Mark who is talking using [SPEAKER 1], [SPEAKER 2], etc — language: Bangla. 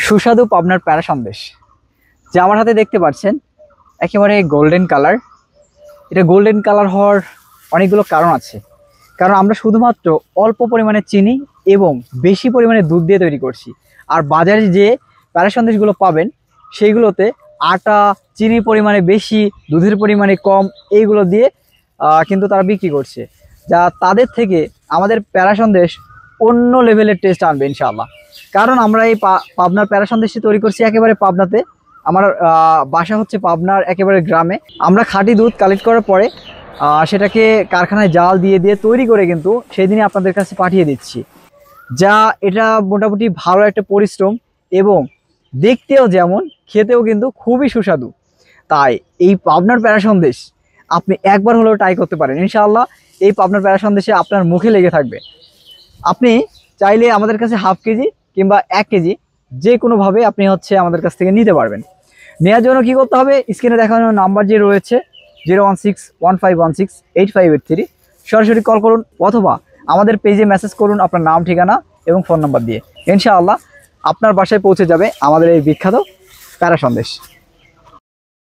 [SPEAKER 1] সুস্বাদু পাবনার প্যারা সন্দেশ যা আমার হাতে দেখতে পাচ্ছেন, একেবারে গোল্ডেন কালার। এটা গোল্ডেন কালার হওয়ার অনেকগুলো কারণ আছে। কারণ আমরা শুধুমাত্র অল্প পরিমাণে চিনি এবং বেশি পরিমাণে দুধ দিয়ে তৈরি করছি। আর বাজারে যে প্যারা সন্দেশগুলো পাবেন সেইগুলোতে আটা, চিনির পরিমাণে বেশি, দুধের পরিমাণে কম, এইগুলো দিয়ে কিন্তু তারা বিক্রি করছে। যা তাদের থেকে আমাদের প্যারা সন্দেশ অন্য লেভেলের টেস্ট আনবে ইনশাআল্লাহ। কারণ আমরা এই পাবনার প্যারা সন্দেশটি তৈরি করছি একেবারে পাবনাতে। আমার বাসা হচ্ছে পাবনার একেবারে গ্রামে। আমরা খাঁটি দুধ কালেক্ট করার পরে সেটাকে কারখানায় জাল দিয়ে দিয়ে তৈরি করে কিন্তু সেই দিনই আপনাদের কাছে পাঠিয়ে দিচ্ছি। যা এটা মোটামুটি ভালো একটা পরিশ্রম এবং দেখতেও যেমন, খেতেও কিন্তু খুবই সুস্বাদু। তাই এই পাবনার প্যারা সন্দেশ আপনি একবার হলেও ট্রাই করতে পারেন ইনশাআল্লাহ। এই পাবনার প্যারা সন্দেশে আপনার মুখে লেগে থাকবে। আপনি চাইলে আমাদের কাছে হাফ কেজি কিংবা 1 কেজি যে কোনোভাবে আপনি আমাদের কাছ থেকে নিতে পারবেন। নেওয়ার জন্য কী করতে হবে, স্ক্রিনে দেখানো নাম্বার যে রয়েছে 01615168583 সরাসরি কল করুন অথবা আমাদের পেজে মেসেজ করুন আপনার নাম, ঠিকানা এবং ফোন নাম্বার দিয়ে। ইনশাআল্লাহ আপনার বাসায় পৌঁছে যাবে আমাদের এই বিখ্যাত প্যারা সন্দেশ।